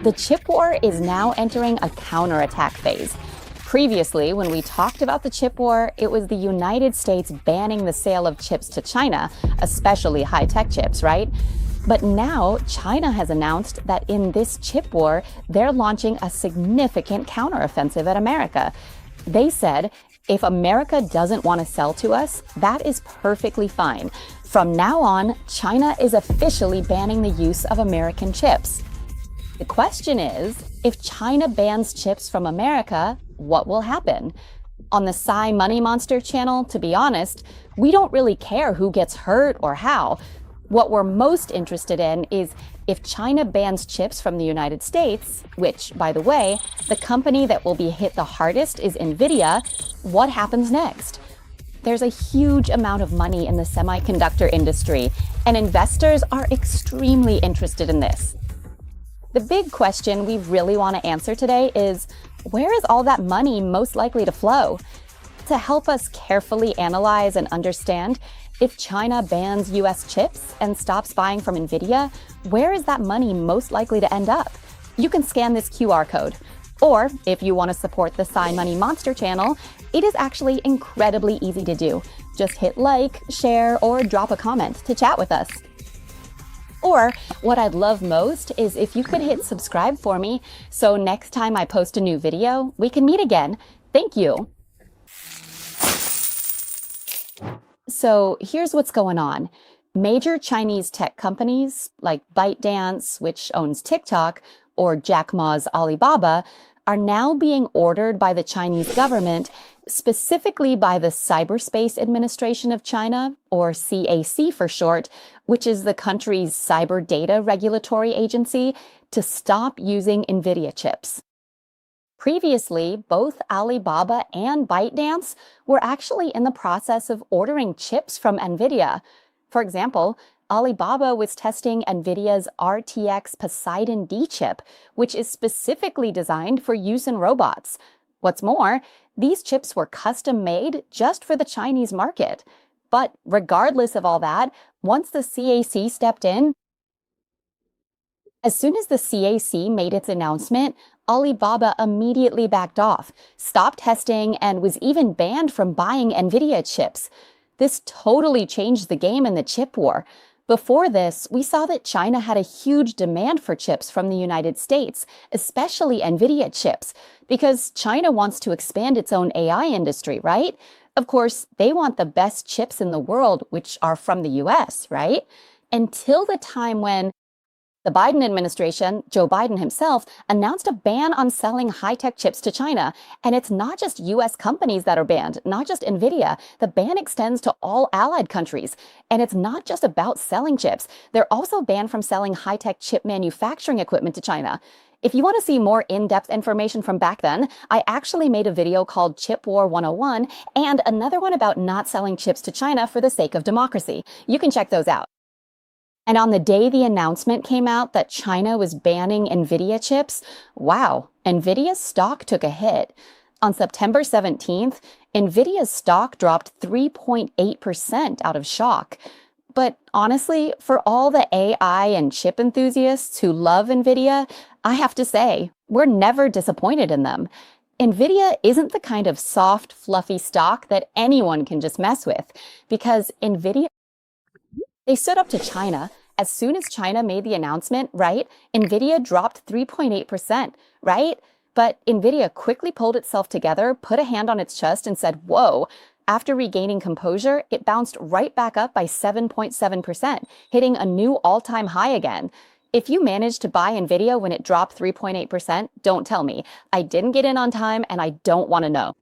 The chip war is now entering a counterattack phase. Previously, when we talked about the chip war, it was the United States banning the sale of chips to China, especially high-tech chips, right? But now, China has announced that in this chip war, they're launching a significant counteroffensive at America. They said, if America doesn't want to sell to us, that is perfectly fine. From now on, China is officially banning the use of American chips. The question is, if China bans chips from America, what will happen? On the Sci Money Monster channel, to be honest, we don't really care who gets hurt or how. What we're most interested in is if China bans chips from the United States, which, by the way, the company that will be hit the hardest is NVIDIA, what happens next? There's a huge amount of money in the semiconductor industry, and investors are extremely interested in this. The big question we really want to answer today is, where is all that money most likely to flow? To help us carefully analyze and understand, if China bans US chips and stops buying from NVIDIA, where is that money most likely to end up? You can scan this QR code. Or, if you want to support the Sci Money Monster channel, it is actually incredibly easy to do. Just hit like, share, or drop a comment to chat with us. Or, what I'd love most is if you could hit subscribe for me, so next time I post a new video, we can meet again. Thank you. So here's what's going on. Major Chinese tech companies like ByteDance, which owns TikTok, or Jack Ma's Alibaba, are now being ordered by the Chinese government, specifically by the Cyberspace Administration of China, or CAC for short, which is the country's cyber data regulatory agency, to stop using NVIDIA chips. Previously, both Alibaba and ByteDance were actually in the process of ordering chips from NVIDIA. For example, Alibaba was testing NVIDIA's RTX Poseidon D chip, which is specifically designed for use in robots. What's more, these chips were custom-made just for the Chinese market. But regardless of all that, once the CAC stepped in, as soon as the CAC made its announcement, Alibaba immediately backed off, stopped testing, and was even banned from buying NVIDIA chips. This totally changed the game in the chip war. Before this, we saw that China had a huge demand for chips from the United States, especially NVIDIA chips, because China wants to expand its own AI industry, right? Of course, they want the best chips in the world, which are from the US, right? Until the time when the Biden administration, Joe Biden himself, announced a ban on selling high-tech chips to China. And it's not just US companies that are banned, not just NVIDIA. The ban extends to all allied countries. And it's not just about selling chips. They're also banned from selling high-tech chip manufacturing equipment to China. If you want to see more in-depth information from back then, I actually made a video called Chip War 101 and another one about not selling chips to China for the sake of democracy. You can check those out. And on the day the announcement came out that China was banning NVIDIA chips, wow, NVIDIA's stock took a hit. On September 17th, NVIDIA's stock dropped 3.8% out of shock. But honestly, for all the AI and chip enthusiasts who love NVIDIA, I have to say, we're never disappointed in them. NVIDIA isn't the kind of soft, fluffy stock that anyone can just mess with, because NVIDIA, they stood up to China. As soon as China made the announcement, right, NVIDIA dropped 3.8%, right? But NVIDIA quickly pulled itself together, put a hand on its chest and said, whoa. After regaining composure, it bounced right back up by 7.7%, hitting a new all-time high again. If you managed to buy NVIDIA when it dropped 3.8%, don't tell me. I didn't get in on time and I don't want to know.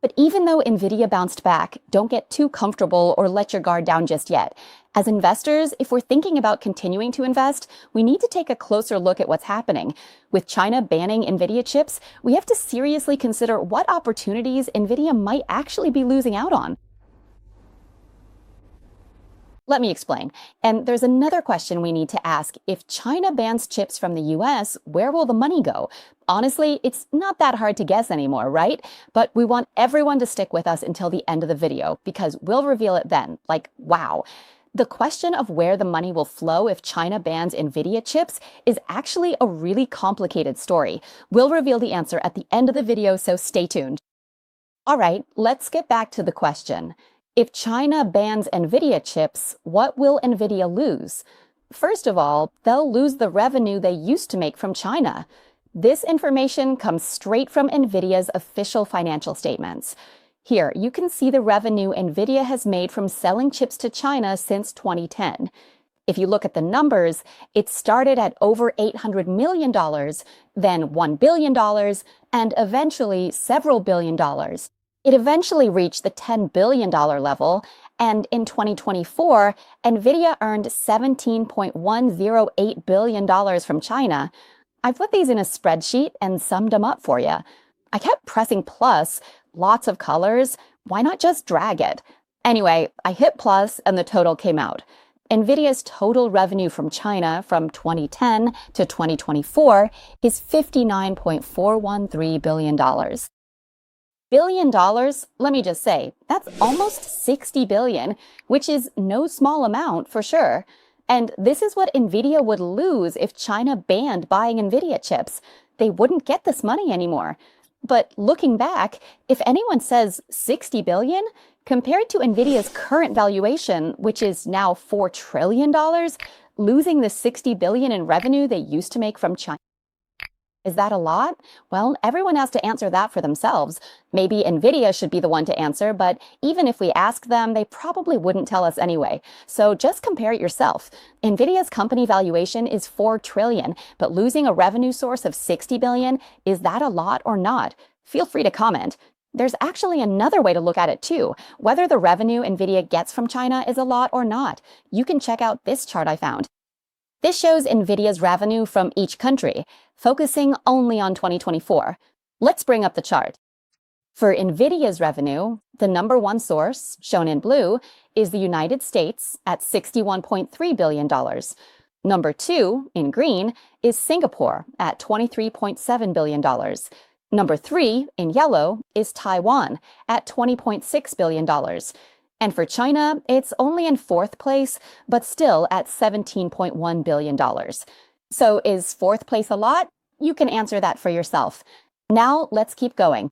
But even though NVIDIA bounced back, don't get too comfortable or let your guard down just yet. As investors, if we're thinking about continuing to invest, we need to take a closer look at what's happening. With China banning NVIDIA chips, we have to seriously consider what opportunities NVIDIA might actually be losing out on. Let me explain. And there's another question we need to ask. If China bans chips from the US, where will the money go? Honestly, it's not that hard to guess anymore, right? But we want everyone to stick with us until the end of the video because we'll reveal it then. Like, wow. The question of where the money will flow if China bans NVIDIA chips is actually a really complicated story. We'll reveal the answer at the end of the video, so stay tuned. All right, let's get back to the question. If China bans NVIDIA chips, what will NVIDIA lose? First of all, they'll lose the revenue they used to make from China. This information comes straight from NVIDIA's official financial statements. Here, you can see the revenue NVIDIA has made from selling chips to China since 2010. If you look at the numbers, it started at over $800 million, then $1 billion, and eventually several billion dollars. It eventually reached the $10 billion level, and in 2024, NVIDIA earned $17.108 billion from China. I've put these in a spreadsheet and summed them up for you. I kept pressing plus, lots of colors. Why not just drag it? Anyway, I hit plus and the total came out. NVIDIA's total revenue from China from 2010 to 2024 is $59.413 billion. $1 billion, let me just say, that's almost 60 billion, which is no small amount for sure. And this is what NVIDIA would lose if China banned buying NVIDIA chips. They wouldn't get this money anymore. But looking back, if anyone says 60 billion, compared to NVIDIA's current valuation, which is now $4 trillion, losing the 60 billion in revenue they used to make from China, is that a lot? Well, everyone has to answer that for themselves. Maybe NVIDIA should be the one to answer, but even if we ask them, they probably wouldn't tell us anyway. So just compare it yourself. NVIDIA's company valuation is $4 trillion, but losing a revenue source of 60 billion, is that a lot or not? Feel free to comment. There's actually another way to look at it too, whether the revenue NVIDIA gets from China is a lot or not. You can check out this chart I found. This shows NVIDIA's revenue from each country, focusing only on 2024. Let's bring up the chart. For NVIDIA's revenue, the number one source, shown in blue, is the United States at $61.3 billion. Number two, in green, is Singapore at $23.7 billion. Number three, in yellow, is Taiwan at $20.6 billion. And for China, it's only in fourth place, but still at $17.1 billion. So is fourth place a lot? You can answer that for yourself. Now let's keep going.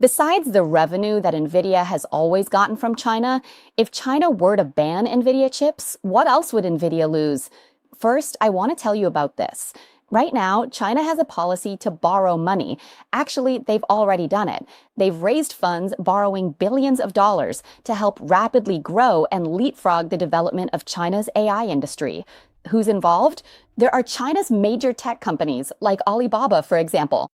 Besides the revenue that NVIDIA has always gotten from China, if China were to ban NVIDIA chips, what else would NVIDIA lose? First, I want to tell you about this. Right now, China has a policy to borrow money. Actually, they've already done it. They've raised funds borrowing billions of dollars to help rapidly grow and leapfrog the development of China's AI industry. Who's involved? There are China's major tech companies, like Alibaba, for example.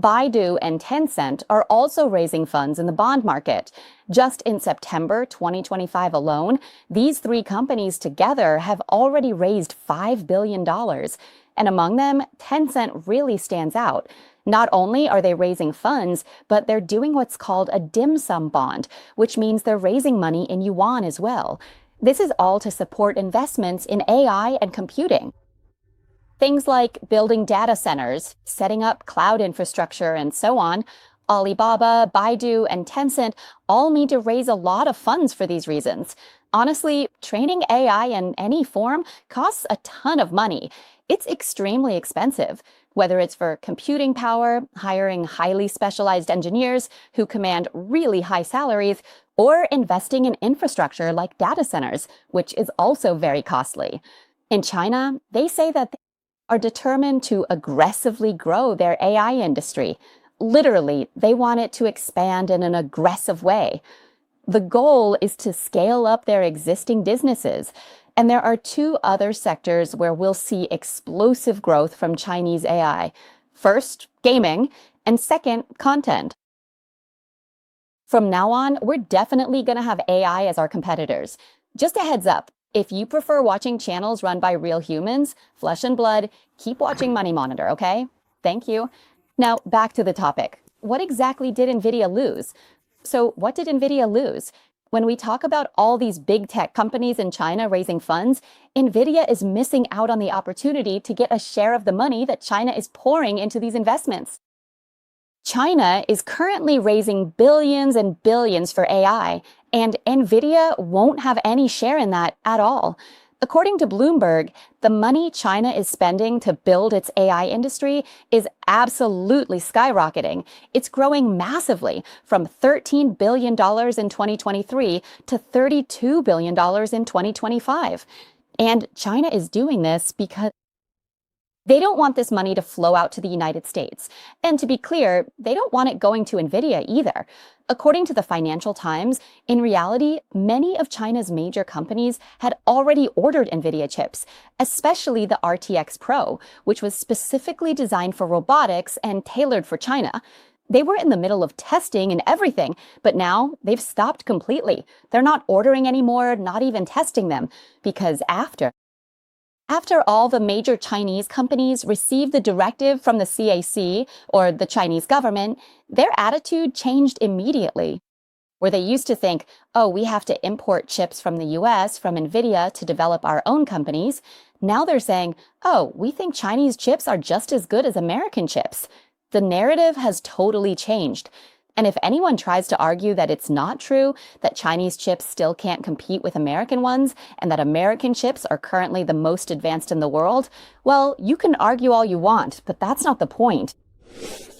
Baidu and Tencent are also raising funds in the bond market. Just in September 2025 alone, these three companies together have already raised $5 billion. And among them, Tencent really stands out. Not only are they raising funds, but they're doing what's called a dim sum bond, which means they're raising money in yuan as well. This is all to support investments in AI and computing. Things like building data centers, setting up cloud infrastructure, and so on. Alibaba, Baidu, and Tencent all need to raise a lot of funds for these reasons. Honestly, training AI in any form costs a ton of money. It's extremely expensive, whether it's for computing power, hiring highly specialized engineers who command really high salaries, or investing in infrastructure like data centers, which is also very costly. In China, they say that they are determined to aggressively grow their AI industry. Literally, they want it to expand in an aggressive way. The goal is to scale up their existing businesses. And there are two other sectors where we'll see explosive growth from Chinese AI. First, gaming, and second, content. From now on, we're definitely going to have AI as our competitors. Just a heads up, if you prefer watching channels run by real humans, flesh and blood, keep watching Money Monitor, okay? Thank you. Now, back to the topic. What exactly did NVIDIA lose? So what did NVIDIA lose? When we talk about all these big tech companies in China raising funds, NVIDIA is missing out on the opportunity to get a share of the money that China is pouring into these investments. China is currently raising billions and billions for AI, And NVIDIA won't have any share in that at all. According to Bloomberg, the money China is spending to build its AI industry is absolutely skyrocketing. It's growing massively from $13 billion in 2023 to $32 billion in 2025. And China is doing this because they don't want this money to flow out to the United States. And to be clear, they don't want it going to NVIDIA either. According to the Financial Times, in reality, many of China's major companies had already ordered NVIDIA chips, especially the RTX Pro, which was specifically designed for robotics and tailored for China. They were in the middle of testing and everything, but now they've stopped completely. They're not ordering anymore, not even testing them, because after all the major Chinese companies received the directive from the CAC, or the Chinese government, their attitude changed immediately. Where they used to think, oh, we have to import chips from the US, from NVIDIA, to develop our own companies, now they're saying, oh, we think Chinese chips are just as good as American chips. The narrative has totally changed. And if anyone tries to argue that it's not true, that Chinese chips still can't compete with American ones, and that American chips are currently the most advanced in the world, well, you can argue all you want, but that's not the point.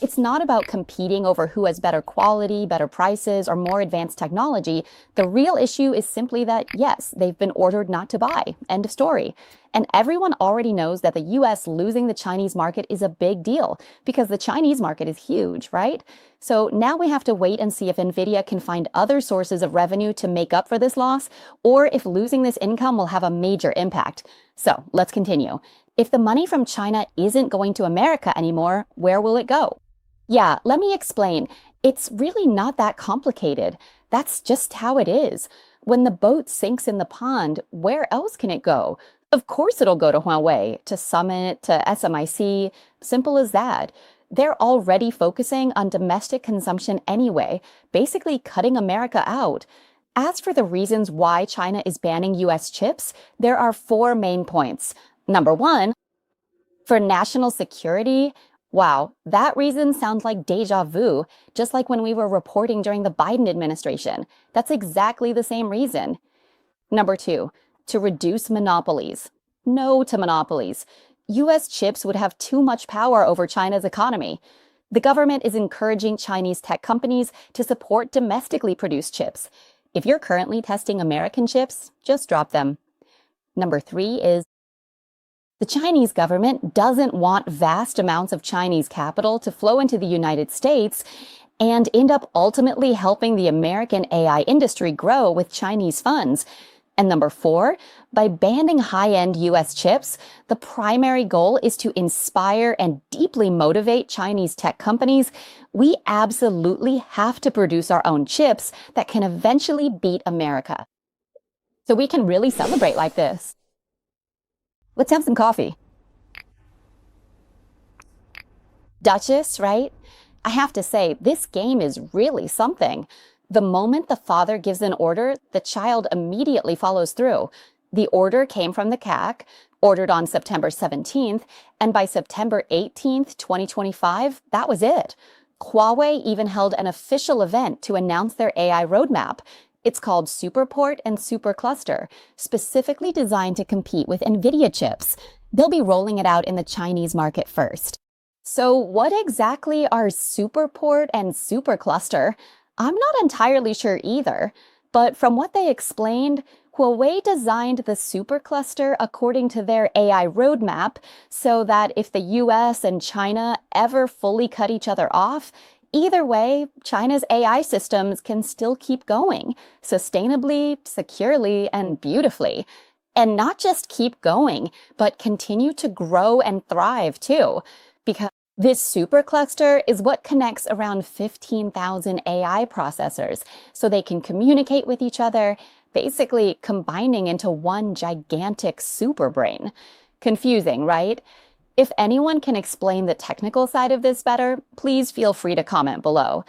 It's not about competing over who has better quality, better prices, or more advanced technology. The real issue is simply that, yes, they've been ordered not to buy. End of story. And everyone already knows that the US losing the Chinese market is a big deal because the Chinese market is huge, right? So now we have to wait and see if NVIDIA can find other sources of revenue to make up for this loss, or if losing this income will have a major impact. So let's continue. If the money from China isn't going to America anymore, where will it go? Yeah, let me explain. It's really not that complicated. That's just how it is. When the boat sinks in the pond, where else can it go? Of course it'll go to Huawei, to Summit, to SMIC. Simple as that. They're already focusing on domestic consumption anyway, basically cutting America out. As for the reasons why China is banning US chips, there are 4 main points. Number 1, for national security. Wow, that reason sounds like deja vu, just like when we were reporting during the Biden administration. That's exactly the same reason. Number 2, to reduce monopolies. No to monopolies. US chips would have too much power over China's economy. The government is encouraging Chinese tech companies to support domestically produced chips. If you're currently testing American chips, just drop them. Number 3 is the Chinese government doesn't want vast amounts of Chinese capital to flow into the United States and end up ultimately helping the American AI industry grow with Chinese funds. And number 4, by banning high-end US chips, the primary goal is to inspire and deeply motivate Chinese tech companies. We absolutely have to produce our own chips that can eventually beat America. So we can really celebrate like this. Let's have some coffee. Duchess, right? I have to say, this game is really something. The moment the father gives an order, the child immediately follows through. The order came from the CAC, ordered on September 17th, and by September 18th, 2025, that was it. Huawei even held an official event to announce their AI roadmap. It's called Superport and Supercluster, specifically designed to compete with NVIDIA chips. They'll be rolling it out in the Chinese market first. So what exactly are Superport and Supercluster? I'm not entirely sure either, but from what they explained, Huawei designed the supercluster according to their AI roadmap so that if the US and China ever fully cut each other off, either way, China's AI systems can still keep going, sustainably, securely, and beautifully. And not just keep going, but continue to grow and thrive too. Because this supercluster is what connects around 15,000 AI processors, so they can communicate with each other, basically combining into one gigantic superbrain. Confusing, right? If anyone can explain the technical side of this better, please feel free to comment below.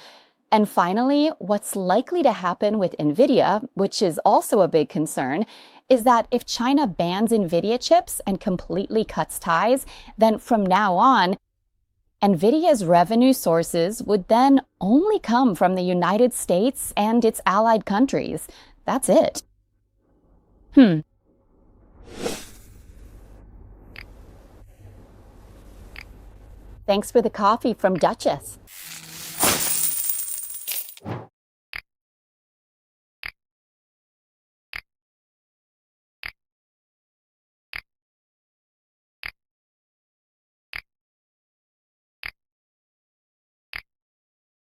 And finally, what's likely to happen with NVIDIA, which is also a big concern, is that if China bans NVIDIA chips and completely cuts ties, then from now on, NVIDIA's revenue sources would then only come from the United States and its allied countries. That's it. Thanks for the coffee from Duchess.